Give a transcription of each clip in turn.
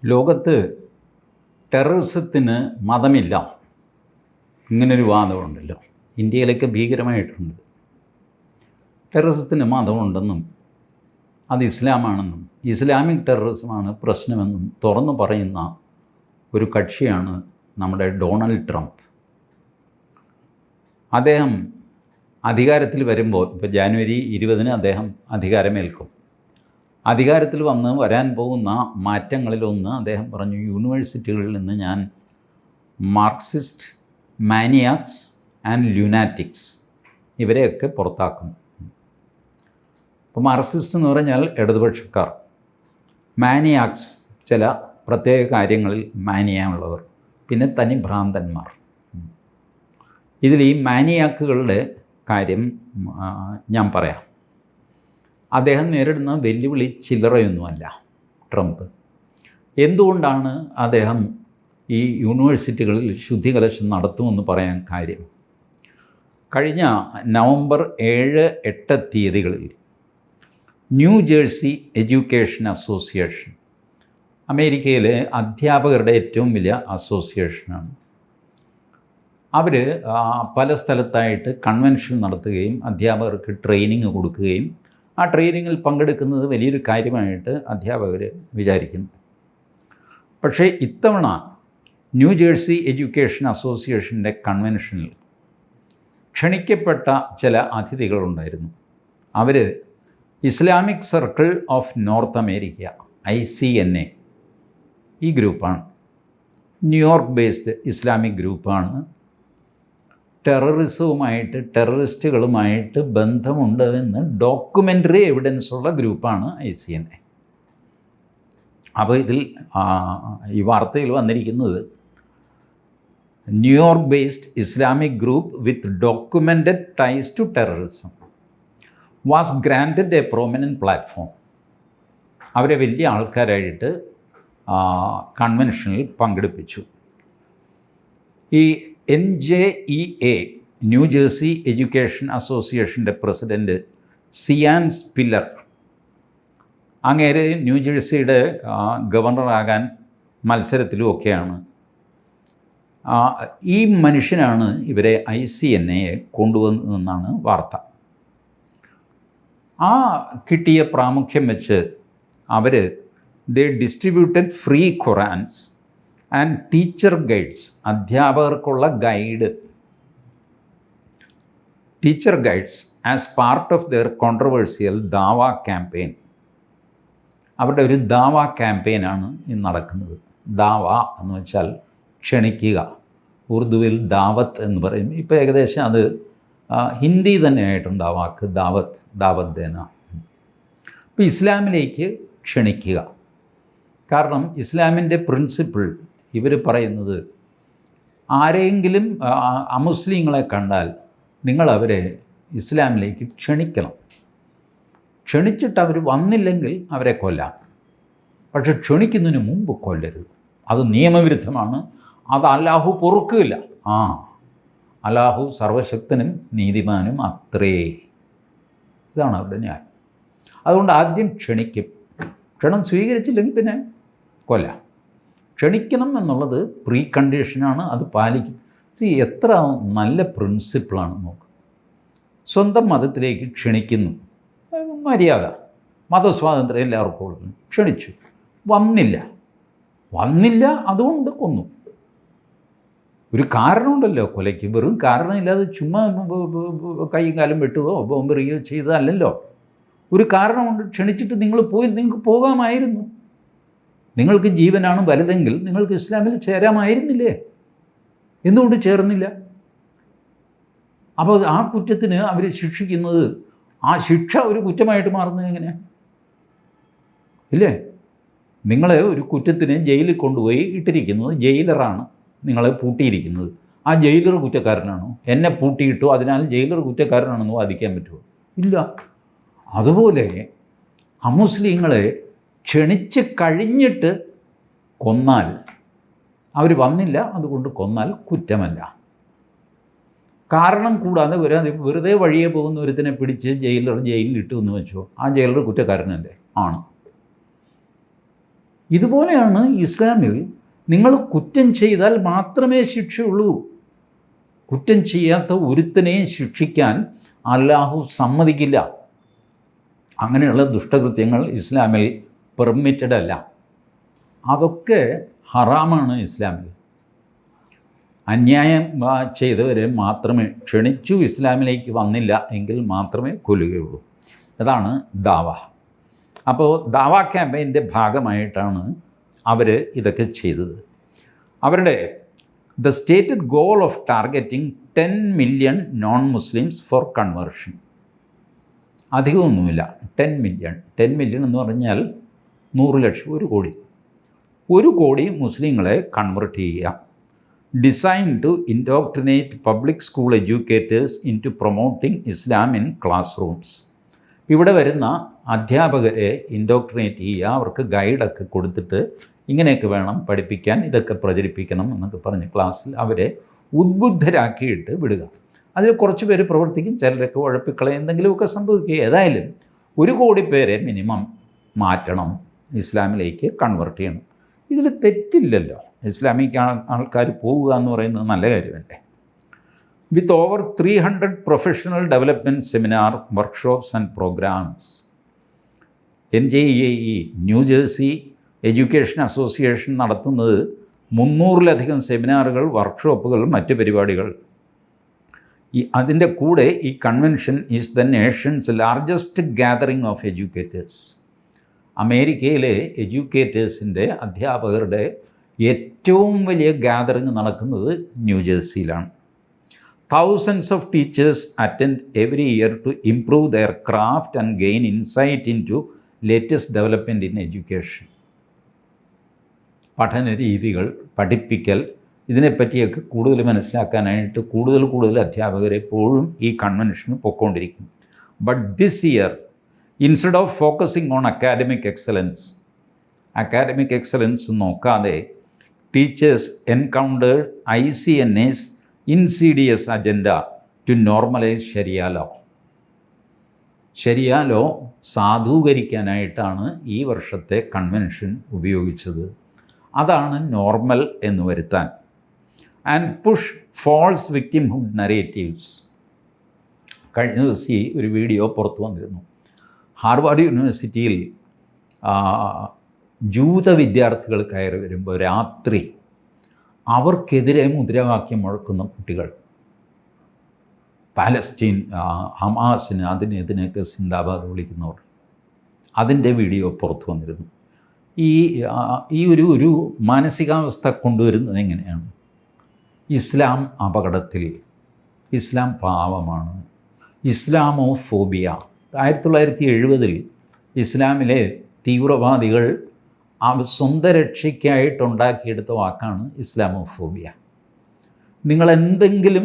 ലോകത്ത് ടെററിസത്തിന് മതമില്ല, ഇങ്ങനൊരു വാദമുണ്ടല്ലോ. ഇന്ത്യയിലൊക്കെ ഭീകരമായിട്ടുണ്ട്. ടെററിസത്തിന് മതമുണ്ടെന്നും അത് ഇസ്ലാമാണെന്നും ഇസ്ലാമിക് ടെററിസമാണ് പ്രശ്നമെന്നും തുറന്നു പറയുന്ന ഒരു കക്ഷിയാണ് നമ്മുടെ ഡൊണാൾഡ് ട്രംപ്. അദ്ദേഹം അധികാരത്തിൽ വരുമ്പോൾ, ഇപ്പോൾ ജാനുവരി 20 അദ്ദേഹം അധികാരമേൽക്കും. അധികാരത്തിൽ വരാൻ പോകുന്ന മാറ്റങ്ങളിലൊന്ന് അദ്ദേഹം പറഞ്ഞു, യൂണിവേഴ്സിറ്റികളിൽ നിന്ന് ഞാൻ മാർക്സിസ്റ്റ്, മാനിയാക്സ് ആൻഡ് ലുനാറ്റിക്സ് ഇവരെയൊക്കെ പുറത്താക്കും. അപ്പോൾ മാർക്സിസ്റ്റ് എന്ന് പറഞ്ഞാൽ ഇടതുപക്ഷക്കാർ, മാനിയാക്സ് ചില പ്രത്യേക കാര്യങ്ങളിൽ മാനിയായുള്ളവർ, പിന്നെ തനി ഭ്രാന്തന്മാർ. ഇതിൽ ഈ മാനിയാക്കുകളുടെ കാര്യം ഞാൻ പറയാം. അദ്ദേഹം നേരിടുന്ന വെല്ലുവിളി ചില്ലറയൊന്നുമല്ല ട്രംപ്. എന്തുകൊണ്ടാണ് അദ്ദേഹം ഈ യൂണിവേഴ്സിറ്റികളിൽ ശുദ്ധികലശം നടത്തുമെന്ന് പറയാൻ കാര്യം? കഴിഞ്ഞ നവംബർ 7, 8 തീയതികളിൽ ന്യൂ ജേഴ്സി എഡ്യൂക്കേഷൻ അസോസിയേഷൻ, അമേരിക്കയിലെ അധ്യാപകരുടെ ഏറ്റവും വലിയ അസോസിയേഷനാണ്, അവർ പല സ്ഥലത്തായിട്ട് കൺവെൻഷൻ നടത്തുകയും അധ്യാപകർക്ക് ട്രെയിനിങ് കൊടുക്കുകയും ആ ട്രെയിനിങ്ങിൽ പങ്കെടുക്കുന്നത് വലിയൊരു കാര്യമായിട്ട് അധ്യാപകർ വിചാരിക്കുന്നു. പക്ഷേ ഇത്തവണ ന്യൂ ജേഴ്സി എഡ്യൂക്കേഷൻ അസോസിയേഷൻ്റെ കൺവെൻഷനിൽ ക്ഷണിക്കപ്പെട്ട ചില അതിഥികളുണ്ടായിരുന്നു. അവർ Islamic Circle of North America, ICNA, ഈ ഗ്രൂപ്പാണ്. ന്യൂയോർക്ക് ബേസ്ഡ് ഇസ്ലാമിക് ഗ്രൂപ്പാണ്. ടെററിസ്റ്റുകളുമായിട്ട് ബന്ധമുണ്ട് എന്ന് ഡോക്യുമെൻ്ററി എവിഡൻസുള്ള ഗ്രൂപ്പാണ് ICNA. അപ്പോൾ ഇതിൽ ഈ വാർത്തയിൽ വന്നിരിക്കുന്നത് New York based Islamic group with documented ties to terrorism was granted a prominent platform. അവരെ വലിയ ആൾക്കാരായിട്ട് കൺവെൻഷനിൽ പങ്കെടുപ്പിച്ചു. ഈ NJEA, ന്യൂ ജേഴ്സി എഡ്യൂക്കേഷൻ അസോസിയേഷൻ്റെ പ്രസിഡൻറ്റ് സിയാൻ സ്പില്ലർ, അങ്ങേര് ന്യൂ ജേഴ്സിയുടെ ഗവർണറാകാൻ മത്സരത്തിലുമൊക്കെയാണ്. ഈ മനുഷ്യനാണ് ഇവരെ ICNA കൊണ്ടുവന്നതെന്നാണ് വാർത്ത. ആ കിട്ടിയ പ്രാമുഖ്യം വെച്ച് അവർ distributed free Qurans and teacher guides, അധ്യാപകർക്കുള്ള teacher guides as part of their controversial ദാവ ക്യാമ്പയിൻ. അവരുടെ ഒരു ദാവ ക്യാമ്പയിനാണ് ഇന്ന് നടക്കുന്നത്. ദാവ എന്ന് വെച്ചാൽ ക്ഷണിക്കുക, ഉറുദുവിൽ ദാവത്ത് എന്ന് പറയും. ഇപ്പോൾ ഏകദേശം അത് ഹിന്ദി തന്നെയായിട്ടുണ്ട് ആ വാക്ക്, ദാവത്ത് ദേന. ഇപ്പോൾ ഇസ്ലാമിലേക്ക് ക്ഷണിക്കുക. കാരണം ഇസ്ലാമിൻ്റെ പ്രിൻസിപ്പിൾ ഇവർ പറയുന്നത്, ആരെങ്കിലും അമുസ്ലിങ്ങളെ കണ്ടാൽ നിങ്ങൾ അവരെ ഇസ്ലാമിലേക്ക് ക്ഷണിക്കണം. ക്ഷണിച്ചിട്ട് അവർ വന്നില്ലെങ്കിൽ അവരെ കൊല്ലാം. പക്ഷെ ക്ഷണിക്കുന്നതിന് മുമ്പ് കൊല്ലരുത്. അത് നിയമവിരുദ്ധമാണ്. അത് അല്ലാഹു പൊറുക്കില്ല. അല്ലാഹു സർവശക്തനും നീതിമാനും അത്രേ. ഇതാണ് അവരുടെ ന്യായം. അതുകൊണ്ട് ആദ്യം ക്ഷണിക്കും. ക്ഷണം സ്വീകരിച്ചില്ലെങ്കിൽ പിന്നെ കൊല്ലാം. ക്ഷണിക്കണം എന്നുള്ളത് പ്രീ കണ്ടീഷനാണ്. അത് പാലിക്കും. എത്ര നല്ല പ്രിൻസിപ്പിളാണ് നോക്ക്. സ്വന്തം മതത്തിലേക്ക് ക്ഷണിക്കുന്നു, മര്യാദ, മതസ്വാതന്ത്ര്യം എല്ലാവർക്കും കൊടുക്കുന്നു. ക്ഷണിച്ചു, വന്നില്ല, അതുകൊണ്ട് കൊന്നു. ഒരു കാരണമുണ്ടല്ലോ കൊലയ്ക്ക്. വെറും കാരണമില്ലാതെ ചുമ്മാ കൈയും കാലം വെട്ടുകയോ ബോംബെറിയുകയോ ചെയ്തതല്ലല്ലോ. ഒരു കാരണമുണ്ട്. ക്ഷണിച്ചിട്ട് നിങ്ങൾ പോയി, നിങ്ങൾക്ക് പോകാമായിരുന്നു. നിങ്ങൾക്ക് ജീവനാണ് വലുതെങ്കിൽ നിങ്ങൾക്ക് ഇസ്ലാമിൽ ചേരാമായിരുന്നില്ലേ? എന്തുകൊണ്ട് ചേർന്നില്ല? അപ്പോൾ ആ കുറ്റത്തിന് അവർ ശിക്ഷിക്കുന്നത്, ആ ശിക്ഷ ഒരു കുറ്റമായിട്ട് മാറുന്നത് എങ്ങനെയാണ്? ഇല്ലേ? നിങ്ങളെ ഒരു കുറ്റത്തിന് ജയിലിൽ കൊണ്ടുപോയി ഇട്ടിരിക്കുന്നത് ജയിലറാണ്, നിങ്ങളെ പൂട്ടിയിരിക്കുന്നത്. ആ ജയിലർ കുറ്റക്കാരനാണോ? എന്നെ പൂട്ടിയിട്ടു, അതിനാൽ ജയിലർ കുറ്റക്കാരനാണെന്ന് വാദിക്കാൻ പറ്റുമോ? ഇല്ല. അതുപോലെ അമുസ്ലിങ്ങളെ ക്ഷണിച്ച് കഴിഞ്ഞിട്ട് കൊന്നാൽ, അവർ വന്നില്ല അതുകൊണ്ട് കൊന്നാൽ കുറ്റമല്ല. കാരണം കൂടാതെ വെറുതെ വഴിയെ പോകുന്ന ഒരുത്തിനെ പിടിച്ച് ജയിലിലിട്ടു എന്ന് വെച്ചോ, ആ ജയിലർ കുറ്റക്കാരനല്ലേ? ആണ്. ഇതുപോലെയാണ് ഇസ്ലാമിൽ നിങ്ങൾ കുറ്റം ചെയ്താൽ മാത്രമേ ശിക്ഷയുള്ളൂ. കുറ്റം ചെയ്യാത്ത ഒരുത്തനെയും ശിക്ഷിക്കാൻ അല്ലാഹു സമ്മതിക്കില്ല. അങ്ങനെയുള്ള ദുഷ്ടകൃത്യങ്ങൾ ഇസ്ലാമിൽ പെർമിറ്റഡ് അല്ല. അതൊക്കെ ഹറാമാണ് ഇസ്ലാമിൽ. അന്യായം ചെയ്തവരെ മാത്രമേ ക്ഷണിച്ചു ഇസ്ലാമിലേക്ക് വന്നില്ല എങ്കിൽ മാത്രമേ കൊല്ലുകയുള്ളൂ. അതാണ് ദാവ. അപ്പോൾ ദാവ ക്യാമ്പയിൻ്റെ ഭാഗമായിട്ടാണ് അവർ ഇതൊക്കെ ചെയ്തത്. അവരുടെ the stated goal of targeting 10 million non Muslims for conversion. അധികമൊന്നുമില്ല, 10 മില്യൺ. 10 മില്യൺ എന്ന് പറഞ്ഞാൽ 100 ലക്ഷം, 1 കോടി മുസ്ലിങ്ങളെ കൺവേർട്ട് ചെയ്യുക. Design to indoctrinate public school educators into promoting Islam in classrooms. ഇവിടെ വരുന്ന അധ്യാപകരെ ഇൻഡോക്ട്രിനേറ്റ് ചെയ്യുക, അവർക്ക് ഗൈഡൊക്കെ കൊടുത്തിട്ട് ഇങ്ങനെയൊക്കെ വേണം പഠിപ്പിക്കാൻ, ഇതൊക്കെ പ്രചരിപ്പിക്കണം എന്നൊക്കെ പറഞ്ഞ് ക്ലാസ്സിൽ അവരെ ഉദ്ബുദ്ധരാക്കിയിട്ട് വിടുക. അതിൽ കുറച്ച് പേര് പ്രവർത്തിക്കും, ചിലരൊക്കെ ഉഴപ്പിക്കളെ എന്തെങ്കിലുമൊക്കെ സംഭവിക്കുക. ഏതായാലും 1 കോടി പേരെ മിനിമം മാറ്റണം, ഇസ്ലാമിലേക്ക് കൺവേർട്ട് ചെയ്യണം. ഇതിൽ തെറ്റില്ലല്ലോ. ഇസ്ലാമിക് ആൾക്കാർ പോവുക എന്ന് പറയുന്നത് നല്ല കാര്യമല്ലേ. With over 300 professional development seminar, workshops and programs. NJEAE New Jersey education association നടത്തുന്നത് 300-ലധികം സെമിനാറുകൾ, വർക്ക്ഷോപ്പുകൾ, മറ്റ് പരിപാടികൾ. അതിൻ്റെ കൂടെ ഈ convention is the nation's largest gathering of educators. അമേരിക്കയിലെ എഡ്യൂക്കേറ്റേഴ്സിൻ്റെ, അധ്യാപകരുടെ ഏറ്റവും വലിയ ഗാദറിംഗ് നടക്കുന്നത് ന്യൂജേഴ്സിയിലാണ്. Thousands of teachers attend every year to improve their craft and gain insight into latest development in education. പഠന രീതികൾ, പഠിപ്പിക്കൽ, ഇതിനെപ്പറ്റിയൊക്കെ കൂടുതൽ മനസ്സിലാക്കാനായിട്ട് കൂടുതൽ അധ്യാപകർ എപ്പോഴും ഈ കൺവെൻഷന് പൊയ്ക്കൊണ്ടിരിക്കും. But this year, instead of focusing on academic excellence നോക്കാതെ teachers encountered ICNA's insidious agenda to normalize ശരിയ ലോ സാധൂകരിക്കാനായിട്ടാണ് ഈ വർഷത്തെ കൺവെൻഷൻ ഉപയോഗിച്ചത്. അതാണ് നോർമൽ എന്ന് വരുത്താൻ. And push false victimhood narratives. കഴിഞ്ഞ ദിവസം ഒരു വീഡിയോ പുറത്തു വന്നിരുന്നു. ഹാർവാർഡ് യൂണിവേഴ്സിറ്റിയിൽ ജൂത വിദ്യാർത്ഥികൾ കയറി വരുമ്പോൾ രാത്രി അവർക്കെതിരെ മുദ്രാവാക്യം മുഴക്കുന്ന കുട്ടികൾ, പാലസ്തീൻ, ഹമാസിന്, ഇതിനൊക്കെ സിന്ദാബാദ് വിളിക്കുന്നവർ, അതിൻ്റെ വീഡിയോ പുറത്തു വന്നിരുന്നു. ഈ ഒരു മാനസികാവസ്ഥ കൊണ്ടുവരുന്നത് എങ്ങനെയാണ്? ഇസ്ലാം അപകടത്തിൽ, ഇസ്ലാം പാവമാണ്, ഇസ്ലാമോഫോബിയ. 1970 ഇസ്ലാമിലെ തീവ്രവാദികൾ സ്വന്തം രക്ഷയ്ക്കായിട്ടുണ്ടാക്കിയെടുത്ത വാക്കാണ് ഇസ്ലാമോഫോബിയ. നിങ്ങളെന്തെങ്കിലും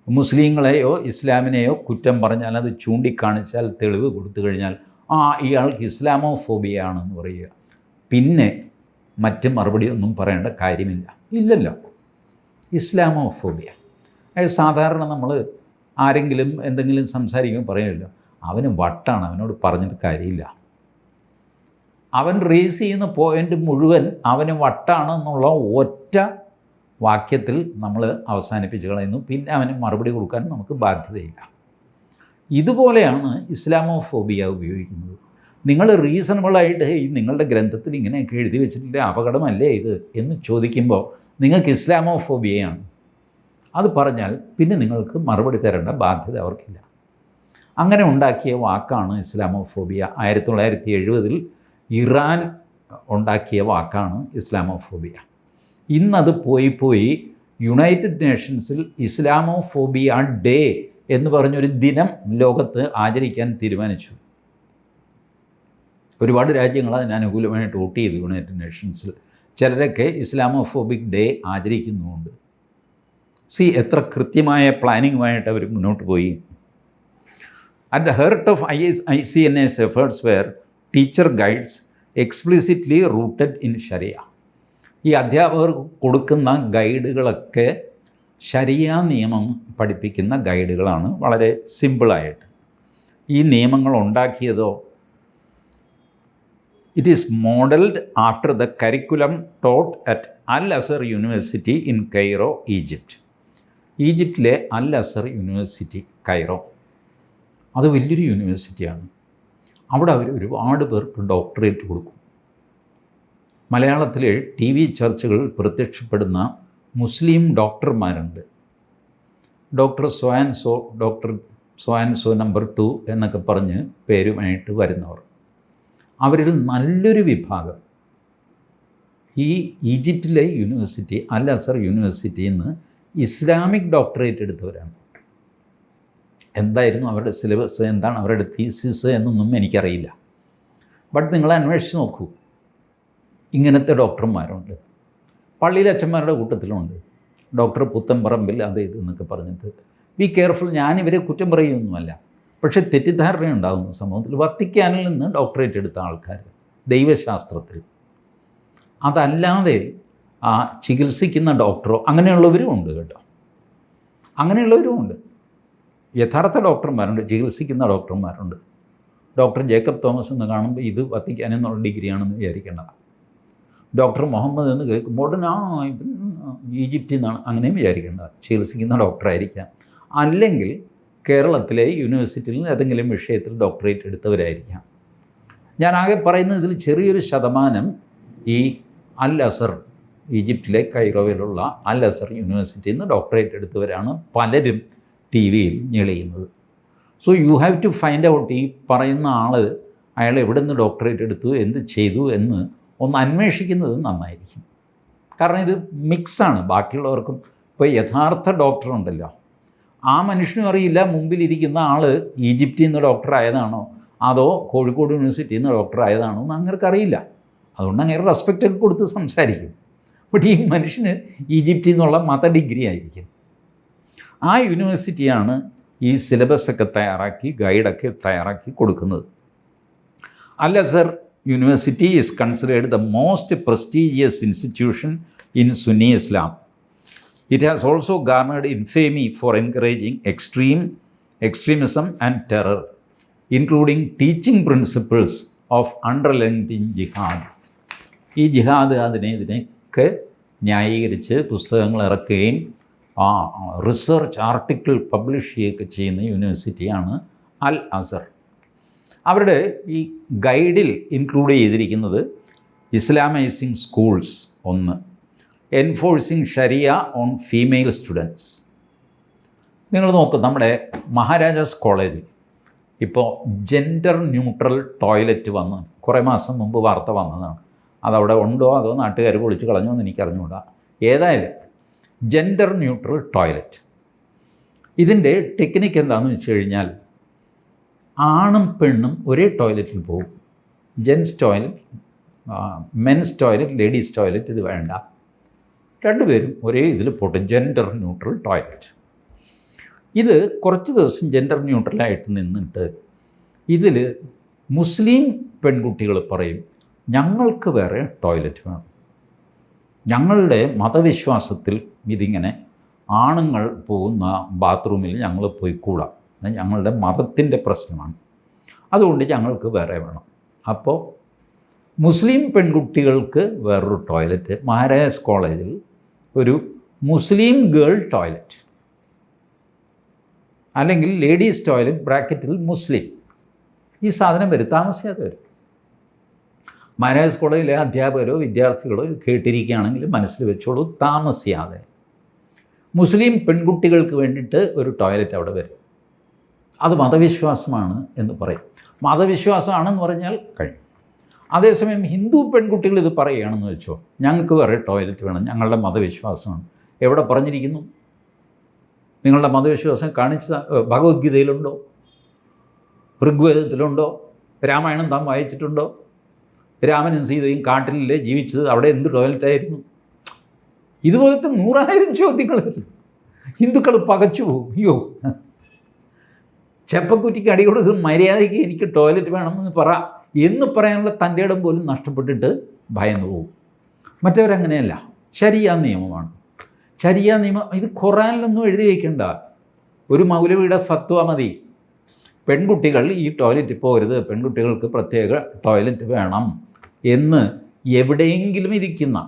മുസ്ലിങ്ങളെയോ ഇസ്ലാമിനെയോ കുറ്റം പറഞ്ഞാൽ, അത് ചൂണ്ടിക്കാണിച്ചാൽ, തെളിവ് കൊടുത്തു കഴിഞ്ഞാൽ ഇയാൾക്ക് ഇസ്ലാമോഫോബിയ ആണെന്ന് പറയുക. പിന്നെ മറ്റ് മറുപടി ഒന്നും പറയേണ്ട കാര്യമില്ല. ഇല്ലല്ലോ, ഇസ്ലാമോഫോബിയ. സാധാരണ നമ്മൾ ആരെങ്കിലും എന്തെങ്കിലും സംസാരിക്കുമ്പോൾ പറയുമല്ലോ, അവന് വട്ടാണ്, അവനോട് പറഞ്ഞിട്ട് കാര്യമില്ല. അവൻ റേസ് ചെയ്യുന്ന പോയിൻ്റ് മുഴുവൻ അവന് വട്ടാണെന്നുള്ള ഒറ്റ വാക്യത്തിൽ നമ്മൾ അവസാനിപ്പിച്ച് കളയുന്നു. പിന്നെ അവന് മറുപടി കൊടുക്കാൻ നമുക്ക് ബാധ്യതയില്ല. ഇതുപോലെയാണ് ഇസ്ലാമോഫോബിയ ഉപയോഗിക്കുന്നത്. നിങ്ങൾ റീസണബിളായിട്ട് നിങ്ങളുടെ ഗ്രന്ഥത്തിൽ ഇങ്ങനെയൊക്കെ എഴുതി വെച്ചിട്ടില്ല, അപകടമല്ലേ ഇത് എന്ന് ചോദിക്കുമ്പോൾ നിങ്ങൾക്ക് ഇസ്ലാമോഫോബിയയാണ്. അത് പറഞ്ഞാൽ പിന്നെ നിങ്ങൾക്ക് മറുപടി തരേണ്ട ബാധ്യത അവർക്കില്ല. അങ്ങനെ ഉണ്ടാക്കിയ വാക്കാണ് ഇസ്ലാമോഫോബിയ. 1970 ഇറാൻ ഉണ്ടാക്കിയ വാക്കാണ് ഇസ്ലാമോഫോബിയ. ഇന്നത് പോയി യുണൈറ്റഡ് നേഷൻസിൽ ഇസ്ലാമോഫോബിയ ഡേ എന്ന് പറഞ്ഞൊരു ദിനം ലോകത്ത് ആചരിക്കാൻ തീരുമാനിച്ചു. ഒരുപാട് രാജ്യങ്ങൾ അതിന് അനുകൂലമായിട്ട് വോട്ട് ചെയ്തു യുണൈറ്റഡ് നേഷൻസിൽ. ചിലരൊക്കെ ഇസ്ലാമോഫോബിക് ഡേ ആചരിക്കുന്നുമുണ്ട്. എത്ര കൃത്യമായ പ്ലാനിങ്ങുമായിട്ട് അവർ മുന്നോട്ട് പോയി. At the heart of ICNA's efforts were teacher guides explicitly rooted in ശരിയ. ഈ അധ്യാപകർ കൊടുക്കുന്ന ഗൈഡുകളൊക്കെ ശരിയ നിയമം പഠിപ്പിക്കുന്ന ഗൈഡുകളാണ്, വളരെ സിമ്പിളായിട്ട്. ഈ നിയമങ്ങൾ ഉണ്ടാക്കിയതോ it is modelled after the curriculum taught at Al Azhar University in Cairo, Egypt. ഈജിപ്തിലെ അൽ അസർ യൂണിവേഴ്സിറ്റി കൈറോ, അത് വലിയൊരു യൂണിവേഴ്സിറ്റിയാണ്. അവിടെ അവർ ഒരുപാട് പേർക്ക് ഡോക്ടറേറ്റ് കൊടുക്കും. മലയാളത്തിലെ ടി വി ചർച്ചകളിൽ പ്രത്യക്ഷപ്പെടുന്ന മുസ്ലിം ഡോക്ടർമാരുണ്ട്. Doctor so doctor so number 2 എന്നൊക്കെ പറഞ്ഞ് പേരുമായിട്ട് വരുന്നവർ. അവരിൽ നല്ലൊരു വിഭാഗം ഈ ഈജിപ്തിലെ യൂണിവേഴ്സിറ്റി അൽ അസർ യൂണിവേഴ്സിറ്റിയിൽ നിന്ന് ഇസ്ലാമിക് ഡോക്ടറേറ്റ് എടുത്തവരാണ്. എന്തായിരുന്നു അവരുടെ സിലബസ്, എന്താണ് അവരുടെ തീസിസ് എന്നൊന്നും എനിക്കറിയില്ല. ബട്ട് നിങ്ങൾ അന്വേഷിച്ച് നോക്കൂ, ഇങ്ങനത്തെ ഡോക്ടർമാരുണ്ട്. പള്ളിയിലച്ഛന്മാരുടെ കൂട്ടത്തിലുണ്ട്. ഡോക്ടർ പുത്തൻപറമ്പിൽ അത് ഇതെന്നൊക്കെ പറഞ്ഞിട്ട്. ബി കെയർഫുൾ, ഞാനിവരെ കുറ്റം പറയുന്നൊന്നുമല്ല, പക്ഷേ തെറ്റിദ്ധാരണ ഉണ്ടാകുന്നു സമൂഹത്തിൽ. വത്തിക്കാനിൽ നിന്ന് ഡോക്ടറേറ്റ് എടുത്ത ആൾക്കാർ ദൈവശാസ്ത്രത്തിൽ, അതല്ലാതെ ചികിത്സിക്കുന്ന ഡോക്ടറോ അങ്ങനെയുള്ളവരും ഉണ്ട് കേട്ടോ. അങ്ങനെയുള്ളവരും ഉണ്ട്. യഥാർത്ഥ ഡോക്ടർമാരുണ്ട്, ചികിത്സിക്കുന്ന ഡോക്ടർമാരുണ്ട്. ഡോക്ടർ ജേക്കബ് തോമസ് എന്ന് കാണുമ്പോൾ ഇത് വത്തിക്കാൻ എന്നുള്ള ഡിഗ്രിയാണെന്ന് വിചാരിക്കേണ്ടതാണ്. ഡോക്ടർ മുഹമ്മദ് എന്ന് കേൾക്കുമ്പോൾ ഈജിപ്തിൽ നിന്നാണ് അങ്ങനെയും വിചാരിക്കേണ്ടത്. ചികിത്സിക്കുന്ന ഡോക്ടറായിരിക്കാം, അല്ലെങ്കിൽ കേരളത്തിലെ യൂണിവേഴ്സിറ്റിയിൽ നിന്ന് ഏതെങ്കിലും വിഷയത്തിൽ ഡോക്ടറേറ്റ് എടുത്തവരായിരിക്കാം. ഞാനാകെ പറയുന്നത് ഇതിൽ ചെറിയൊരു ശതമാനം ഈ അൽ അസർ, ഈജിപ്തിലെ കൈറോയിലുള്ള അൽ അസർ യൂണിവേഴ്സിറ്റിയിൽ നിന്ന് ഡോക്ടറേറ്റ് എടുത്തവരാണ് പലരും ടി വിയിൽ ഞെളിയുന്നത്. So you have to find out, ഈ പറയുന്ന ആൾ അയാൾ എവിടെ നിന്ന് ഡോക്ടറേറ്റ് എടുത്തു, എന്ത് ചെയ്തു എന്ന് ഒന്ന് അന്വേഷിക്കുന്നത് നന്നായിരിക്കും. കാരണം ഇത് മിക്സാണ്. ബാക്കിയുള്ളവർക്കും ഇപ്പോൾ യഥാർത്ഥ ഡോക്ടറുണ്ടല്ലോ, ആ മനുഷ്യനും അറിയില്ല മുമ്പിലിരിക്കുന്ന ആൾ ഈജിപ്തിൽ നിന്ന് ഡോക്ടർ ആയതാണോ അതോ കോഴിക്കോട് യൂണിവേഴ്സിറ്റിയിൽ നിന്ന് ഡോക്ടർ ആയതാണോ എന്ന് അങ്ങേർക്ക് അറിയില്ല. അതുകൊണ്ട് അങ്ങനെ റെസ്പെക്റ്റൊക്കെ കൊടുത്ത് സംസാരിക്കും. ബട്ട് ഈ മനുഷ്യന് ഈജിപ്തിൽ നിന്നുള്ള മത ഡിഗ്രി ആയിരിക്കും. ആ യൂണിവേഴ്സിറ്റിയാണ് ഈ സിലബസൊക്കെ തയ്യാറാക്കി ഗൈഡൊക്കെ തയ്യാറാക്കി കൊടുക്കുന്നത്. അൽ അസർ University is considered the most prestigious institution in Sunni Islam. It has also garnered infamy for encouraging extremism and terror, including teaching principles of unrelenting jihad. ഈ ജിഹാദ് ഇതിനെയൊക്കെ ന്യായീകരിച്ച് പുസ്തകങ്ങൾ ഇറക്കുകയും റിസർച്ച് ആർട്ടിക്കിൾ പബ്ലിഷ് ചെയ്യുകയൊക്കെ ചെയ്യുന്ന യൂണിവേഴ്സിറ്റിയാണ് അൽ അസർ. അവരുടെ ഈ ഗൈഡിൽ ഇൻക്ലൂഡ് ചെയ്തിരിക്കുന്നത് ഇസ്ലാമൈസിങ് സ്കൂൾസ് 1, എൻഫോഴ്സിങ് ഷരിയ ഓൺ ഫീമെയിൽ സ്റ്റുഡൻസ്. നിങ്ങൾ നോക്കും, നമ്മുടെ മഹാരാജാസ് കോളേജിൽ ഇപ്പോൾ ജെൻഡർ ന്യൂട്രൽ ടോയ്ലറ്റ് വന്ന് കുറേ മാസം മുമ്പ് വാർത്ത വന്നതാണ്. അതവിടെ ഉണ്ടോ അതോ നാട്ടുകാർ പൊളിച്ച് കളഞ്ഞോ എന്ന് എനിക്കറിഞ്ഞുകൂടാ. ഏതായാലും ജെൻഡർ ന്യൂട്രൽ ടോയ്ലറ്റ്, ഇതിൻ്റെ ടെക്നിക്ക് എന്താണെന്ന് വെച്ച് കഴിഞ്ഞാൽ ആണും പെണ്ണും ഒരേ ടോയ്ലറ്റിൽ പോകും. Gents toilet, men's toilet, ladies toilet ഇത് വേണ്ട. രണ്ടുപേരും ഒരേ ഇതിൽ പോട്ടെ, ജെൻഡർ ന്യൂട്രൽ ടോയ്ലറ്റ്. ഇത് കുറച്ച് ദിവസം ജെൻഡർ ന്യൂട്രലായിട്ട് നിന്നിട്ട് ഇതിൽ മുസ്ലിം പെൺകുട്ടികൾ പറയും, ഞങ്ങൾക്ക് വേറെ ടോയ്ലറ്റ് വേണം, ഞങ്ങളുടെ മതവിശ്വാസത്തിൽ ഇതിങ്ങനെ ആണുങ്ങൾ പോകുന്ന ബാത്റൂമിൽ ഞങ്ങൾ പോയിക്കൂടാ, ഞങ്ങളുടെ മതത്തിൻ്റെ പ്രശ്നമാണ്, അതുകൊണ്ട് ഞങ്ങൾക്ക് വേറെ വേണം. അപ്പോൾ മുസ്ലിം പെൺകുട്ടികൾക്ക് വേറൊരു ടോയ്ലറ്റ്, മഹാരാജാസ് കോളേജിൽ ഒരു മുസ്ലിം ഗേൾ ടോയ്ലറ്റ്, അല്ലെങ്കിൽ ലേഡീസ് ടോയ്ലറ്റ് ബ്രാക്കറ്റിൽ മുസ്ലിം. ഈ സാധനം വരും, താമസിയാതെ വരും. മഹാരാജാസ് കോളേജിലെ അധ്യാപകരോ വിദ്യാർത്ഥികളോ ഇത് കേട്ടിരിക്കുകയാണെങ്കിൽ മനസ്സിൽ വെച്ചോളൂ, താമസിയാതെ മുസ്ലിം പെൺകുട്ടികൾക്ക് വേണ്ടിയിട്ട് ഒരു ടോയ്ലറ്റ് അവിടെ വരും. അത് മതവിശ്വാസമാണ് എന്ന് പറയും. മതവിശ്വാസമാണെന്ന് പറഞ്ഞാൽ കഴിയും. അതേസമയം ഹിന്ദു പെൺകുട്ടികൾ ഇത് പറയുകയാണെന്ന് വെച്ചോ, ഞങ്ങൾക്ക് വേറെ ടോയ്ലറ്റ് വേണം, ഞങ്ങളുടെ മതവിശ്വാസമാണ്. എവിടെ പറഞ്ഞിരിക്കുന്നു? നിങ്ങളുടെ മതവിശ്വാസം കാണിച്ച ഭഗവത്ഗീതയിലുണ്ടോ? ഋഗ്വേദത്തിലുണ്ടോ? രാമായണം താൻ വായിച്ചിട്ടുണ്ടോ? രാമനും സീതയും കാട്ടിലല്ലേ ജീവിച്ചത്, അവിടെ എന്ത് ടോയ്ലറ്റായിരുന്നു? ഇതുപോലത്തെ 100,000 ചോദ്യങ്ങൾ ഹിന്ദുക്കൾ പകച്ചു പോകും. അയ്യോ, ചെപ്പക്കുറ്റിക്ക് അടി കൊടുത്ത് മര്യാദയ്ക്ക് എനിക്ക് ടോയ്ലറ്റ് വേണമെന്ന് എന്ന് പറയാനുള്ള തൻ്റെ ഇടം പോലും നഷ്ടപ്പെട്ടിട്ട് ഭയന്നു പോകും. മറ്റവരങ്ങനെയല്ല, ശരിയാ നിയമമാണ്. ശരിയാ നിയമം ഇത് ഖുറാനിലൊന്നും എഴുതി വയ്ക്കണ്ട, ഒരു മൗലവിയുടെ ഫത്വ മതി. പെൺകുട്ടികൾ ഈ ടോയ്ലറ്റ് പോകരുത്, പെൺകുട്ടികൾക്ക് പ്രത്യേക ടോയ്ലറ്റ് വേണം എന്ന് എവിടെയെങ്കിലും ഇരിക്കുന്ന,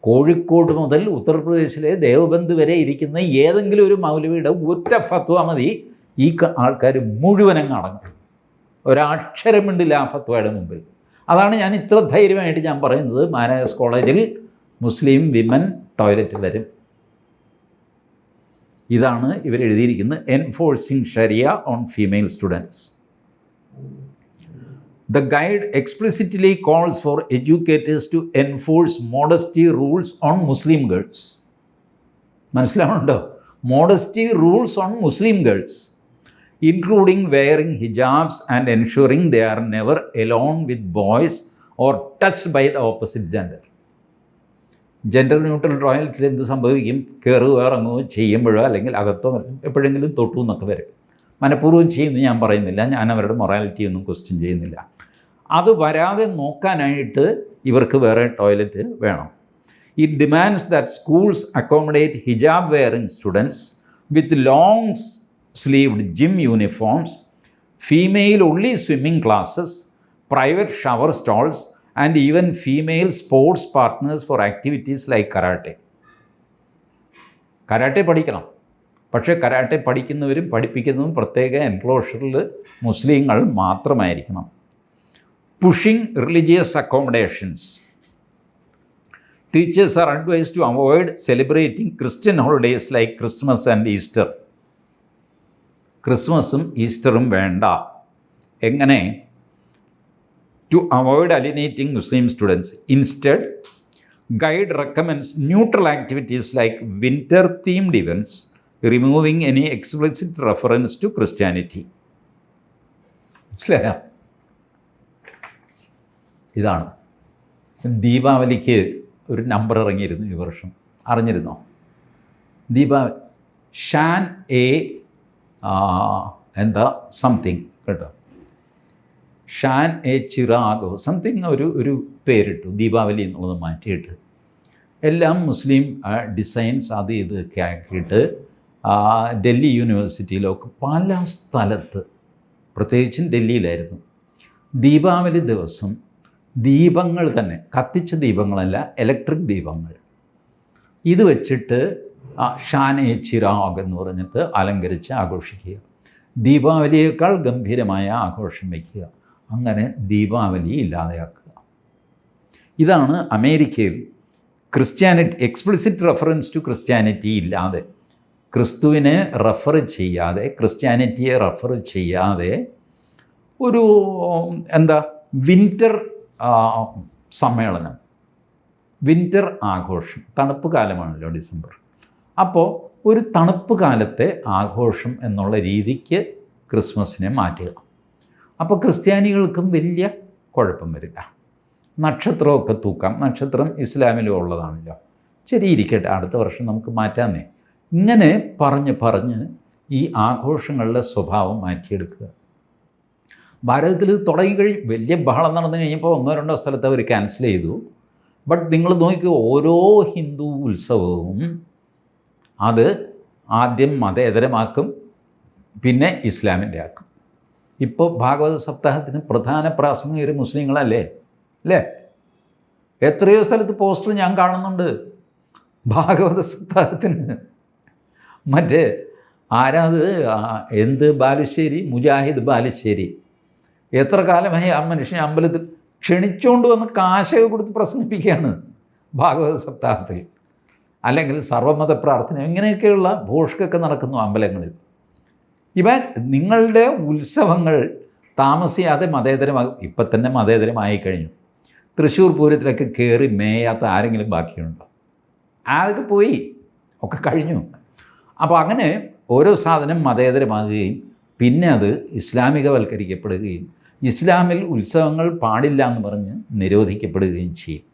കോഴിക്കോട് മുതൽ ഉത്തർപ്രദേശിലെ ദേവബന്ദ് വരെ ഇരിക്കുന്ന ഏതെങ്കിലും ഒരു മൗലവിയുടെ ഒറ്റ ഫത്വ മതി ഈ ആൾക്കാർ മുഴുവനും അടങ്ങും. ഒരക്ഷരം മിണ്ടില്ല ആ ഫത്വയുടെ മുമ്പിൽ. അതാണ് ഞാൻ ഇത്ര ധൈര്യമായിട്ട് ഞാൻ പറയുന്നത്, മാനേജേഴ്സ് കോളേജിൽ മുസ്ലിം വിമൻ ടോയ്ലറ്റ് വരും. ഇതാണ് ഇവരെഴുതിയിരിക്കുന്നത്, എൻഫോഴ്സിങ് ഷരിയ on female students. The guide explicitly calls for educators to enforce modesty rules on Muslim girls. മനസ്സിലാവുന്നുണ്ടോ? Modesty rules on Muslim girls, including wearing hijabs and ensuring they are never alone with boys or touched by the opposite gender. Gender neutral ടോയ്ലറ്റിൽ എന്ത് സംഭവിക്കും? കയറുകയോ ഇറങ്ങുകയോ ചെയ്യുമ്പോഴോ അല്ലെങ്കിൽ അകത്തോ എപ്പോഴെങ്കിലും തൊട്ടു എന്നൊക്കെ വരും. മനഃപൂർവ്വം ചെയ്യുന്നു ഞാൻ പറയുന്നില്ല, ഞാൻ അവരുടെ മൊറാലിറ്റി ഒന്നും ക്വസ്റ്റ്യൻ ചെയ്യുന്നില്ല. അത് വരാതെ നോക്കാനായിട്ട് ഇവർക്ക് വേറെ ടോയ്ലറ്റ് വേണം. It demands that schools accommodate ഹിജാബ് wearing students with long sleeved gym uniforms, female only swimming classes, private shower stalls and even female sports partners for activities like karate. Karate പഠിക്കണം, പക്ഷേ കരാട്ടെ പഠിക്കുന്നവരും പഠിപ്പിക്കുന്നതും പ്രത്യേക എൻക്ലോഷറിൽ മുസ്ലിങ്ങൾ മാത്രമായിരിക്കണം. Pushing religious accommodations. Teachers are advise to avoid celebrating Christian holidays like Christmas and Easter. ക്രിസ്മസും ഈസ്റ്ററും വേണ്ട. എങ്ങനെ? To avoid alienating Muslim students. Instead, guide recommends neutral activities like winter themed events, removing any explicit reference to Christianity. മനസ്സിലായോ? ഇതാണ്. ദീപാവലിക്ക് ഒരു number ഇറങ്ങിയിരുന്നു ഈ വർഷം, അറിഞ്ഞിരുന്നോ? ദീപാവലി ഷാൻ എ എന്താ സംതിങ് കേട്ടോ, ഷാൻ എ ചിറാഗോ സംതിങ് ഒരു പേരിട്ടു, ദീപാവലി എന്നുള്ളത് മാറ്റിയിട്ട് എല്ലാം മുസ്ലിം ഡിസൈൻസ് അത് ഇതൊക്കെ ആക്കിയിട്ട് ഡൽഹി യൂണിവേഴ്സിറ്റിയിലൊക്കെ പല സ്ഥലത്ത്, പ്രത്യേകിച്ചും ഡൽഹിയിലായിരുന്നു, ദീപാവലി ദിവസം ദീപങ്ങൾ തന്നെ, കത്തിച്ച ദീപങ്ങളല്ല, ഇലക്ട്രിക് ദീപങ്ങൾ, ഇത് വെച്ചിട്ട് ഷാൻ എ ചിറാഗ് എന്ന് പറഞ്ഞിട്ട് അലങ്കരിച്ച് ആഘോഷിക്കുക. ദീപാവലിയേക്കാൾ ഗംഭീരമായ ആഘോഷം വയ്ക്കുക. അങ്ങനെ ദീപാവലി ഇല്ലാതെയാക്കുക. ഇതാണ് അമേരിക്കയിൽ Christianity, explicit reference to Christianity ഇല്ലാതെ, ക്രിസ്തുവിനെ റെഫർ ചെയ്യാതെ, ക്രിസ്ത്യാനിറ്റിയെ റെഫർ ചെയ്യാതെ ഒരു എന്താ വിൻ്റർ സമ്മേളനം, വിൻ്റർ ആഘോഷം. തണുപ്പ് കാലമാണല്ലോ ഡിസംബർ. അപ്പോൾ ഒരു തണുപ്പ് കാലത്തെ ആഘോഷം എന്നുള്ള രീതിക്ക് ക്രിസ്മസിനെ മാറ്റുക. അപ്പോൾ ക്രിസ്ത്യാനികൾക്കും വലിയ കുഴപ്പം വരില്ല. നക്ഷത്രമൊക്കെ തൂക്കാം, നക്ഷത്രം ഇസ്ലാമിലും ഉള്ളതാണല്ലോ, ശരി ഇരിക്കട്ടെ, അടുത്ത വർഷം നമുക്ക് മാറ്റാമെന്നേ. ഇങ്ങനെ പറഞ്ഞ് ഈ ആഘോഷങ്ങളുടെ സ്വഭാവം മാറ്റിയെടുക്കുക. ഭാരതത്തിൽ ഇത് തുടങ്ങിക്കഴിഞ്ഞ് വലിയ ബഹളം നടന്നു കഴിഞ്ഞപ്പോൾ 1-2 സ്ഥലത്ത് അവർ ക്യാൻസൽ ചെയ്തു. ബട്ട് നിങ്ങൾ നോക്കി, ഓരോ ഹിന്ദു ഉത്സവവും അത് ആദ്യം മതേതരമാക്കും, പിന്നെ ഇസ്ലാമിൻ്റെ ആക്കും. ഇപ്പോൾ ഭാഗവത സപ്താഹത്തിന് പ്രധാന പ്രാസംഗികർ മുസ്ലിങ്ങളല്ലേ അല്ലേ? എത്രയോ സ്ഥലത്ത് പോസ്റ്റർ ഞാൻ കാണുന്നുണ്ട് ഭാഗവത സപ്താഹത്തിന്. മറ്റേ ആരാത്, എന്ത് ബാലുശ്ശേരി, മുജാഹിദ് ബാലുശ്ശേരി, എത്ര കാലമായി ആ മനുഷ്യനെ അമ്പലത്തിൽ ക്ഷണിച്ചുകൊണ്ട് വന്ന് കാശൊക്കെ കൊടുത്ത് പ്രസംഗിപ്പിക്കുകയാണ് ഭാഗവത സപ്താഹത്തിൽ, അല്ലെങ്കിൽ സർവ്വമത പ്രാർത്ഥന, ഇങ്ങനെയൊക്കെയുള്ള ഭോഷ്കൊക്കെ നടക്കുന്നു അമ്പലങ്ങളിൽ. നിങ്ങളുടെ ഉത്സവങ്ങൾ താമസിയാതെ മതേതരമാകും. ഇപ്പം തന്നെ മതേതരമായി കഴിഞ്ഞു. തൃശ്ശൂർ പൂരത്തിലൊക്കെ കയറി മേയാത്ത ആരെങ്കിലും ബാക്കിയുണ്ടോ? അതൊക്കെ പോയി, ഒക്കെ കഴിഞ്ഞു. അപ്പോൾ അങ്ങനെ ഓരോ സാധനം മതേതരമാകുകയും പിന്നെ അത് ഇസ്ലാമികവൽക്കരിക്കപ്പെടുകയും ഇസ്ലാമിൽ ഉത്സവങ്ങൾ പാടില്ല എന്ന് പറഞ്ഞ് നിരോധിക്കപ്പെടുകയും ചെയ്യും.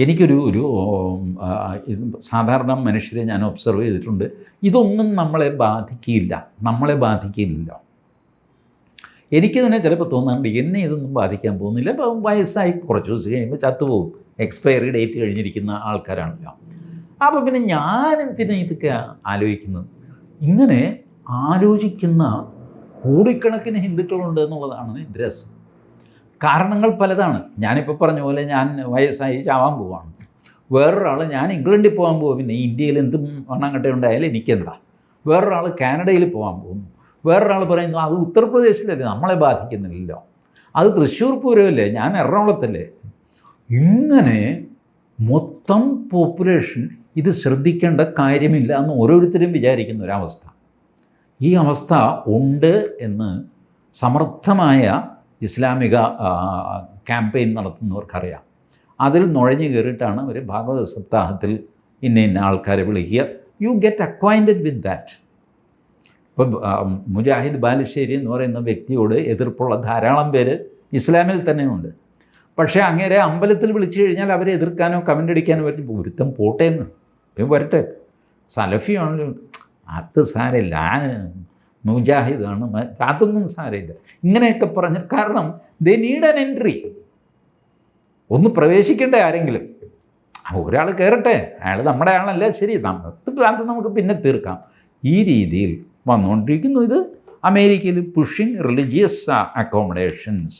എനിക്കൊരു സാധാരണ മനുഷ്യരെ ഞാൻ ഒബ്സർവ് ചെയ്തിട്ടുണ്ട്. ഇതൊന്നും നമ്മളെ ബാധിക്കില്ല. എനിക്ക് തന്നെ ചിലപ്പോൾ തോന്നാറുണ്ട്, എന്നെ ഇതൊന്നും ബാധിക്കാൻ പോകുന്നില്ല. ഇപ്പം വയസ്സായി കുറച്ച് ദിവസം കഴിയുമ്പോൾ ചത്തുപോകും, എക്സ്പയറി ഡേറ്റ് കഴിഞ്ഞിരിക്കുന്ന ആൾക്കാരാണല്ലോ. അപ്പോൾ പിന്നെ ഞാനെന്തിനാ ഇതൊക്കെ ആലോചിക്കുന്നത്? ഇങ്ങനെ ആലോചിക്കുന്ന കോടിക്കണക്കിന് ഹിന്ദുക്കളുണ്ട് എന്നുള്ളതാണ് എൻ്റെ രസം. കാരണങ്ങൾ പലതാണ്. ഞാനിപ്പോൾ പറഞ്ഞ പോലെ ഞാൻ വയസ്സായി ചാവാൻ പോവാണ്. വേറൊരാൾ ഞാൻ ഇംഗ്ലണ്ടിൽ പോകാൻ പോകും, പിന്നെ ഇന്ത്യയിൽ എന്തും മണ്ണാങ്കട്ട ഉണ്ടായാലും എനിക്കെന്താ. വേറൊരാൾ കാനഡയിൽ പോകാൻ പോകുന്നു. വേറൊരാൾ പറയുന്നു അത് ഉത്തർപ്രദേശിലല്ലേ, നമ്മളെ ബാധിക്കുന്നില്ലല്ലോ. അത് തൃശ്ശൂർ പൂരമല്ലേ, ഞാൻ എറണാകുളത്തല്ലേ. ഇങ്ങനെ മൊത്തം പോപ്പുലേഷൻ ഇത് ശ്രദ്ധിക്കേണ്ട കാര്യമില്ല എന്ന് ഓരോരുത്തരും വിചാരിക്കുന്ന ഒരവസ്ഥ. ഈ അവസ്ഥ ഉണ്ട് എന്ന് സമർത്ഥമായ ഇസ്ലാമിക ക്യാമ്പയിൻ നടത്തുന്നവർക്കറിയാം. അതിൽ നുഴഞ്ഞു കയറിയിട്ടാണ് അവർ ഭാഗവത സപ്താഹത്തിൽ ഇന്ന ആൾക്കാരെ വിളിക്കുക. You get acquainted with that. ഇപ്പം മുജാഹിദ് ബാലുശ്ശേരി എന്ന് പറയുന്ന വ്യക്തിയോട് എതിർപ്പുള്ള ധാരാളം പേര് ഇസ്ലാമിൽ തന്നെയുണ്ട്. പക്ഷേ അങ്ങേരെ അമ്പലത്തിൽ വിളിച്ചു കഴിഞ്ഞാൽ അവരെ എതിർക്കാനോ കമൻ്റ് അടിക്കാനോ പറ്റും. ഒരുത്തം പോട്ടേന്ന് വരട്ടെ, സലഫിയാണല്ലോ, അത് സാരമില്ല, മുജാഹിദാണ്, അതൊന്നും സാരമില്ല, ഇങ്ങനെയൊക്കെ പറഞ്ഞ്. കാരണം ദേ നീഡ് ആൻ എൻട്രി. ഒന്ന് പ്രവേശിക്കേണ്ട ആരെങ്കിലും. ഒരാൾ കയറട്ടെ, അയാൾ നമ്മുടെ ആളല്ല, ശരി, അത് നമുക്ക് പിന്നെ തീർക്കാം. ഈ രീതിയിൽ വന്നുകൊണ്ടിരിക്കുന്നു. ഇത് അമേരിക്കയിൽ pushing religious accommodations,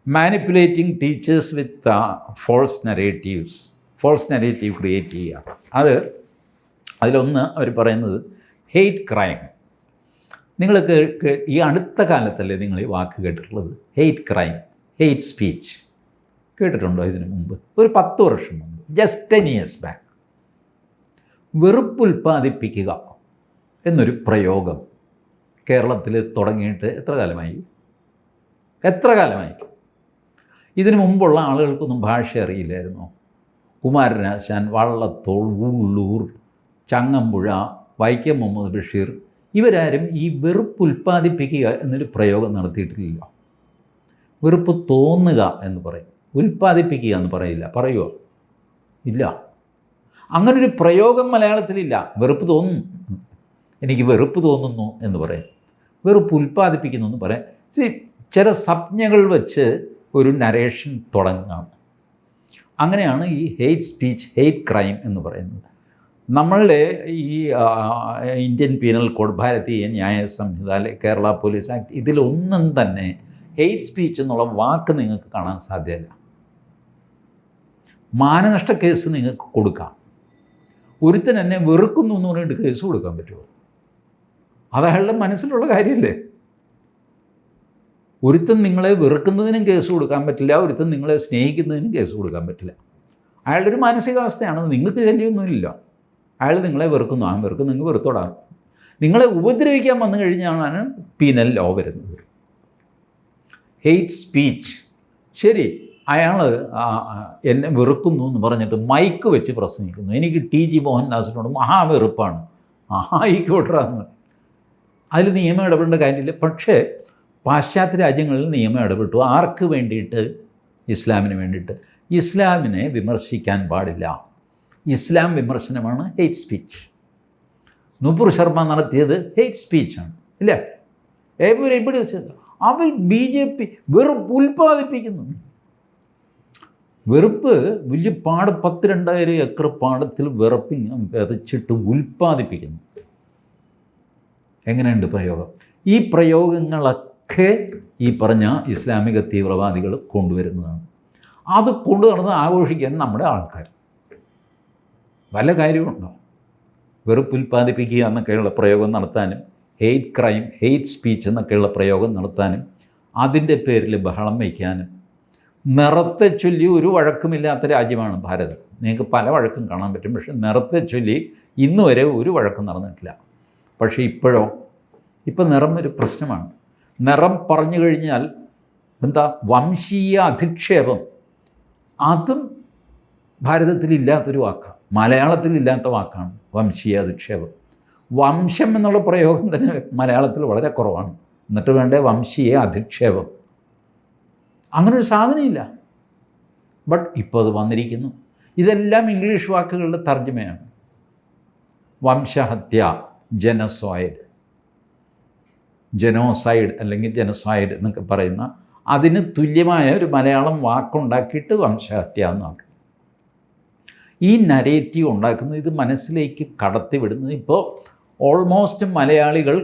manipulating teachers with false narrative create ചെയ്യുക. അതിലൊന്ന് അവർ പറയുന്നത് ഹെയ്റ്റ് ക്രൈം. നിങ്ങൾക്ക് ഈ അടുത്ത കാലത്തല്ലേ നിങ്ങൾ ഈ വാക്ക് കേട്ടിട്ടുള്ളത്? ഹെയ്റ്റ് ക്രൈം, ഹെയ്റ്റ് സ്പീച്ച് കേട്ടിട്ടുണ്ടോ ഇതിനു മുമ്പ്? ഒരു 10 വർഷം മുമ്പ്, ജസ്റ്റ് 10 years ബാക്ക്. വെറുപ്പുൽപ്പാദിപ്പിക്കുക എന്നൊരു പ്രയോഗം കേരളത്തിൽ തുടങ്ങിയിട്ട് എത്ര കാലമായി? ഇതിനു മുമ്പുള്ള ആളുകൾക്കൊന്നും ഭാഷ അറിയില്ലായിരുന്നോ? കുമാരനാശാൻ, വള്ളത്തോൾ, ഉള്ളൂർ, ചങ്ങമ്പുഴ, വൈക്കം മുഹമ്മദ് ബഷീർ ഇവരാരും ഈ വെറുപ്പ് ഉൽപ്പാദിപ്പിക്കുക എന്നൊരു പ്രയോഗം നടത്തിയിട്ടില്ല. വെറുപ്പ് തോന്നുക എന്ന് പറയും, ഉൽപ്പാദിപ്പിക്കുക എന്ന് പറയില്ല. പറയുമോ? ഇല്ല. അങ്ങനൊരു പ്രയോഗം മലയാളത്തിലില്ല. വെറുപ്പ് തോന്നുന്നു, എനിക്ക് വെറുപ്പ് തോന്നുന്നു എന്ന് പറയും. വെറുപ്പ് ഉൽപ്പാദിപ്പിക്കുന്നു എന്ന് പറയാം. ചില സംജ്ഞകൾ വെച്ച് ഒരു നരേഷൻ തുടങ്ങാം. അങ്ങനെയാണ് ഈ ഹെയ്റ്റ് സ്പീച്ച്, ഹെയ്റ്റ് ക്രൈം എന്ന് പറയുന്നത്. നമ്മളുടെ ഈ ഇന്ത്യൻ പീനൽ കോഡ്, ഭാരതീയ ന്യായ സംഹിത, കേരള പോലീസ് ആക്ട്, ഇതിലൊന്നും തന്നെ ഹെയ്റ്റ് സ്പീച്ച് എന്നുള്ള വാക്ക് നിങ്ങൾക്ക് കാണാൻ സാധ്യമല്ല. മാനനഷ്ട കേസ് നിങ്ങൾക്ക് കൊടുക്കാം. ഒരുത്തൻ എന്നെ വെറുക്കുന്നു എന്ന് പറഞ്ഞിട്ട് കേസ് കൊടുക്കാൻ പറ്റുമോ? അത് അയാളുടെ മനസ്സിലുള്ള കാര്യമല്ലേ. ഒരുത്തൻ നിങ്ങളെ വെറുക്കുന്നതിനും കേസ് കൊടുക്കാൻ പറ്റില്ല, ഒരുത്തൻ നിങ്ങളെ സ്നേഹിക്കുന്നതിനും കേസ് കൊടുക്കാൻ പറ്റില്ല. അയാളുടെ ഒരു മാനസികാവസ്ഥയാണ്. നിങ്ങൾക്ക് ശല്യമൊന്നുമില്ല. അയാൾ നിങ്ങളെ വെറുക്കുന്നു, ആ വെറുക്കുന്നു, നിങ്ങൾ വെറുത്തോടാം. നിങ്ങളെ ഉപദ്രവിക്കാൻ വന്നു കഴിഞ്ഞാണ് പീനൽ ലോ വരുന്നത്. ഹെയ്റ്റ് സ്പീച്ച്, ശരി, അയാൾ എന്നെ വെറുക്കുന്നു എന്ന് പറഞ്ഞിട്ട് മൈക്ക് വെച്ച് പ്രസംഗിക്കുന്നു. എനിക്ക് TG മോഹൻദാസിനോട് മഹാവെറുപ്പാണ്. ആയിക്കോട്ടെന്ന്. അതിൽ നിയമം ഇടപെടേണ്ട കാര്യമില്ല. പക്ഷേ പാശ്ചാത്യ രാജ്യങ്ങളിൽ നിയമം ഇടപെട്ടു. ആർക്ക് വേണ്ടിയിട്ട്? ഇസ്ലാമിന് വേണ്ടിയിട്ട്. ഇസ്ലാമിനെ വിമർശിക്കാൻ പാടില്ല. ഇസ്ലാം വിമർശനമാണ് ഹെയ്റ്റ് സ്പീച്ച്. നുപുർ ശർമ്മ നടത്തിയത് ഹെയ്റ്റ് സ്പീച്ചാണ്, ഇല്ലേ? ഇവിടെ അവർ BJP വെറുപ്പ് ഉൽപ്പാദിപ്പിക്കുന്നു. വെറുപ്പ് വലിയ 10,000 ഏക്കർ പാടത്തിൽ വെറുപ്പ് വിതച്ചിട്ട് ഉൽപ്പാദിപ്പിക്കുന്നു. എങ്ങനെയുണ്ട് പ്രയോഗം? ഈ പ്രയോഗങ്ങളൊക്കെ ഈ പറഞ്ഞ ഇസ്ലാമിക തീവ്രവാദികൾ കൊണ്ടുവരുന്നതാണ്. അത് കൊണ്ടു നടന്ന് ആഘോഷിക്കാൻ നമ്മുടെ ആൾക്കാർ. വല്ല കാര്യമുണ്ടോ? വെറുപ്പ് ഉൽപ്പാദിപ്പിക്കുക എന്നൊക്കെയുള്ള പ്രയോഗം നടത്താനും, ഹെയ്റ്റ് ക്രൈം, ഹെയ്റ്റ് സ്പീച്ച് എന്നൊക്കെയുള്ള പ്രയോഗം നടത്താനും, അതിൻ്റെ പേരിൽ ബഹളം വയ്ക്കാനും. നിറത്തെ ചൊല്ലി ഒരു വഴക്കുമില്ലാത്ത രാജ്യമാണ് ഭാരതം. നിങ്ങൾക്ക് പല വഴക്കും കാണാൻ പറ്റും, പക്ഷേ നിറത്തെ ചൊല്ലി ഇന്ന് വരെ ഒരു വഴക്കും നടന്നിട്ടില്ല. പക്ഷേ ഇപ്പം നിറം ഒരു പ്രശ്നമാണ്. നിറം പറഞ്ഞു കഴിഞ്ഞാൽ എന്താ? വംശീയ അധിക്ഷേപം. അതും ഭാരതത്തിലില്ലാത്തൊരു വാക്കാണ്, മലയാളത്തിലില്ലാത്ത വാക്കാണ് വംശീയ അധിക്ഷേപം. വംശം എന്നുള്ള പ്രയോഗം തന്നെ മലയാളത്തിൽ വളരെ കുറവാണ്. എന്നിട്ട് വേണ്ടേ വംശീയ അധിക്ഷേപം. അങ്ങനൊരു സാധനമില്ല. ബട്ട് ഇപ്പോൾ അത് വന്നിരിക്കുന്നു. ഇതെല്ലാം ഇംഗ്ലീഷ് വാക്കുകളുടെ തർജ്ജമയാണ്. വംശഹത്യ, ജനോസൈഡ് അല്ലെങ്കിൽ ജനസൈഡ് എന്നൊക്കെ പറയുന്ന അതിന് തുല്യമായ ഒരു മലയാളം വാക്കുണ്ടാക്കിയിട്ട് വംശഹത്യ എന്നാക്കി. ഈ നരേറ്റീവ് ഉണ്ടാക്കുന്നത്, ഇത് മനസ്സിലേക്ക് കടത്തിവിടുന്നത് ഇപ്പോൾ ഓൾമോസ്റ്റ് മലയാളികൾ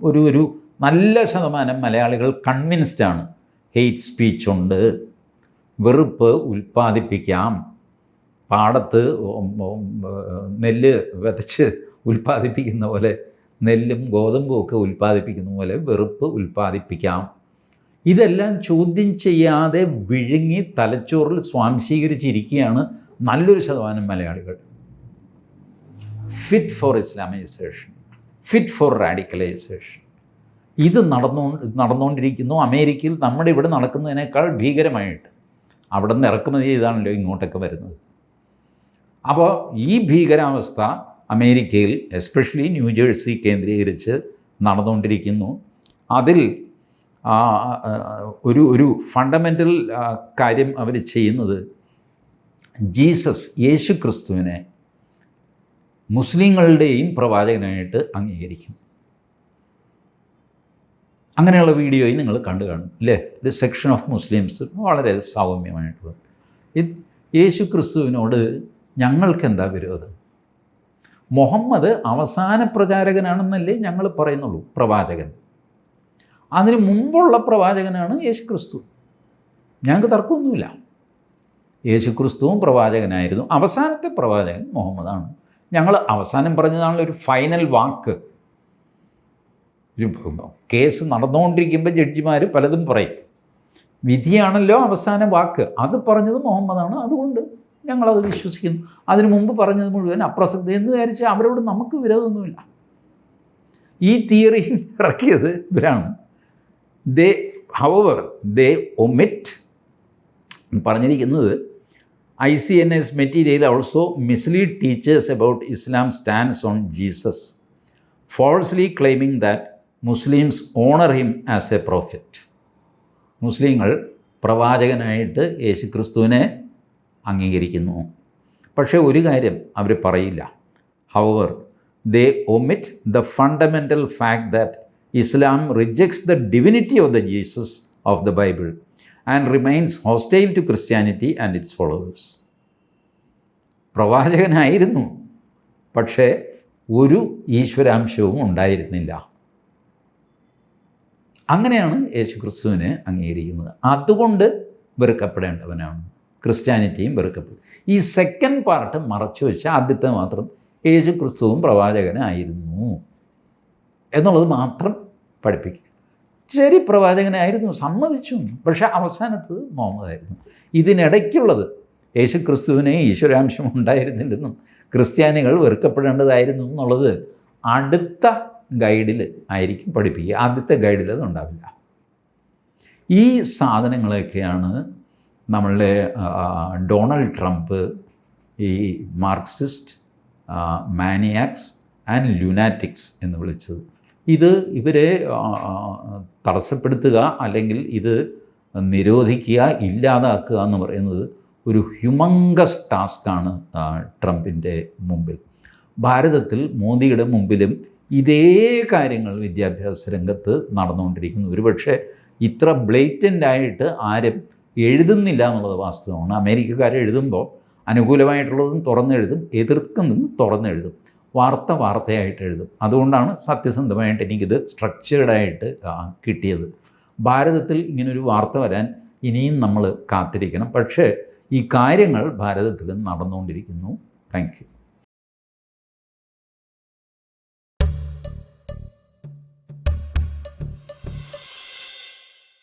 ഒരു നല്ല ശതമാനം മലയാളികൾ കൺവിൻസ്ഡാണ് ഹെയ്റ്റ് സ്പീച്ചുണ്ട്, വെറുപ്പ് ഉൽപ്പാദിപ്പിക്കാം. പാടത്ത് നെല്ല് വിതച്ച് ഉൽപ്പാദിപ്പിക്കുന്ന പോലെ, നെല്ലും ഗോതമ്പും ഒക്കെ ഉൽപ്പാദിപ്പിക്കുന്ന പോലെ വെറുപ്പ് ഉൽപ്പാദിപ്പിക്കാം. ഇതെല്ലാം ചോദ്യം ചെയ്യാതെ വിഴുങ്ങി തലച്ചോറിൽ സ്വാംശീകരിച്ചിരിക്കുകയാണ് നല്ലൊരു ശതമാനം മലയാളികൾ. Fit for Islamisation, fit for radicalisation. ഇത് നടന്നുകൊണ്ടിരിക്കുന്നു. അമേരിക്കയിൽ നമ്മുടെ ഇവിടെ നടക്കുന്നതിനേക്കാൾ ഭീകരമായിട്ട്. അവിടെ നിന്ന് ഇറക്കുമതി ചെയ്താണല്ലോ ഇങ്ങോട്ടൊക്കെ വരുന്നത്. അപ്പോൾ ഈ ഭീകരാവസ്ഥ അമേരിക്കയിൽ എസ്പെഷ്യലി ന്യൂജേഴ്സി കേന്ദ്രീകരിച്ച് നടന്നുകൊണ്ടിരിക്കുന്നു. അതിൽ ഒരു ഫണ്ടമെൻ്റൽ കാര്യം അവർ ചെയ്യുന്നത്, യേശു ക്രിസ്തുവിനെ മുസ്ലിങ്ങളുടെയും പ്രവാചകനായിട്ട് അംഗീകരിക്കും. അങ്ങനെയുള്ള വീഡിയോയും നിങ്ങൾ കണ്ടു കാണും അല്ലേ? ഒരു സെക്ഷൻ ഓഫ് മുസ്ലിംസ് വളരെ സൗമ്യമായിട്ടുള്ളത്. യേശു ക്രിസ്തുവിനോട് ഞങ്ങൾക്കെന്താ വിരോധം? മുഹമ്മദ് അവസാന പ്രചാരകനാണെന്നല്ലേ ഞങ്ങൾ പറയുന്നുള്ളൂ, പ്രവാചകൻ. അതിന് മുമ്പുള്ള പ്രവാചകനാണ് യേശു ക്രിസ്തു. ഞങ്ങൾക്ക് തർക്കമൊന്നുമില്ല. യേശു ക്രിസ്തുവും പ്രവാചകനായിരുന്നു. അവസാനത്തെ പ്രവാചകൻ മുഹമ്മദാണ്. ഞങ്ങൾ അവസാനം പറഞ്ഞതാണല്ലോ ഒരു ഫൈനൽ വാക്ക്. ഒരു കേസ് നടന്നുകൊണ്ടിരിക്കുമ്പോൾ ജഡ്ജിമാർ പലതും പറയും. വിധിയാണല്ലോ അവസാന വാക്ക്. അത് പറഞ്ഞത് മുഹമ്മദാണ്. അതുകൊണ്ട് ഞങ്ങളത് വിശ്വസിക്കുന്നു. അതിനു മുമ്പ് പറഞ്ഞത് മുഴുവൻ അപ്രസക്തി എന്ന് വിചാരിച്ചാൽ അവരോട് നമുക്ക് വിരോധമൊന്നുമില്ല. ഈ തിയറിയും ഇറക്കിയത് ഇവരാണ്. ദേ ഒമിറ്റ് പറഞ്ഞിരിക്കുന്നത്, ICNS material also mislead teachers about Islam's stance on Jesus, falsely claiming that Muslims honor him as a prophet. മുസ്ലിങ്ങൾ പ്രവാചകനായിട്ട് യേശുക്രിസ്തുവിനെ അംഗീകരിക്കുന്നു. പക്ഷേ ഒരു കാര്യം അവർ പറയില്ല. However, they omit the fundamental fact that Islam rejects the divinity of the Jesus of the Bible and remains hostile to Christianity and its followers. പ്രവാചകനായിരുന്നു, പക്ഷേ ഒരു ഈശ്വരാംശവും ഉണ്ടായിരുന്നില്ല. അങ്ങനെയാണ് യേശു ക്രിസ്തുവിനെ അംഗീകരിക്കുന്നത്. അതുകൊണ്ട് വെറുക്കപ്പെടേണ്ടവനാണ്. ക്രിസ്ത്യാനിറ്റിയും വെറുക്കപ്പെടും. ഈ സെക്കൻഡ് പാർട്ട് മറച്ചു വെച്ച് ആദ്യത്തെ മാത്രം യേശു ക്രിസ്തുവും പ്രവാചകനായിരുന്നു എന്നുള്ളത് മാത്രം പഠിപ്പിക്കുക. ശരി, പ്രവാചകനായിരുന്നു, സമ്മതിച്ചു. പക്ഷേ അവസാനത്തത് മുഹമ്മദായിരുന്നു. ഇതിനിടയ്ക്കുള്ളത് യേശു ക്രിസ്തുവിനെ ഈശ്വരാംശം ഉണ്ടായിരുന്നില്ലെന്നും ക്രിസ്ത്യാനികൾ വെറുക്കപ്പെടേണ്ടതായിരുന്നു എന്നുള്ളത് അടുത്ത ഗൈഡിൽ ആയിരിക്കും പഠിപ്പിക്കുക. ആദ്യത്തെ ഗൈഡിൽ അത് ഉണ്ടാവില്ല. ഈ സാധനങ്ങളൊക്കെയാണ് നമ്മളുടെ ഡൊണാൾഡ് ട്രംപ് ഈ മാർക്സിസ്റ്റ്, മാനിയാക്സ് ആൻഡ് ലുനാറ്റിക്സ് എന്ന് വിളിച്ചത്. ഇത് ഇവരെ തടസ്സപ്പെടുത്തുക അല്ലെങ്കിൽ ഇത് നിരോധിക്കുക, ഇല്ലാതാക്കുക എന്ന് പറയുന്നത് ഒരു ഹ്യൂമങ്കസ് ടാസ്ക്കാണ് ട്രംപിൻ്റെ മുമ്പിൽ. ഭാരതത്തിൽ മോദിയുടെ മുമ്പിലും ഇതേ കാര്യങ്ങൾ വിദ്യാഭ്യാസ രംഗത്ത് നടന്നുകൊണ്ടിരിക്കുന്നു. ഒരുപക്ഷെ ഇത്ര ബ്ലേറ്റൻ്റായിട്ട് ആരും എഴുതുന്നില്ല എന്നുള്ളത് വാസ്തവമാണ്. അമേരിക്കക്കാർ എഴുതുമ്പോൾ അനുകൂലമായിട്ടുള്ളതും തുറന്നെഴുതും, എതിർക്കുന്നതും തുറന്നെഴുതും, വാർത്തയായിട്ട് എഴുതും. അതുകൊണ്ടാണ് സത്യസന്ധമായിട്ട് എനിക്കിത് സ്ട്രക്ചേർഡായിട്ട് കിട്ടിയത്. ഭാരതത്തിൽ ഇങ്ങനൊരു വാർത്ത വരാൻ ഇനിയും നമ്മൾ കാത്തിരിക്കണം. പക്ഷേ ഈ കാര്യങ്ങൾ ഭാരതത്തിൽ നടന്നുകൊണ്ടിരിക്കുന്നു. Thank you.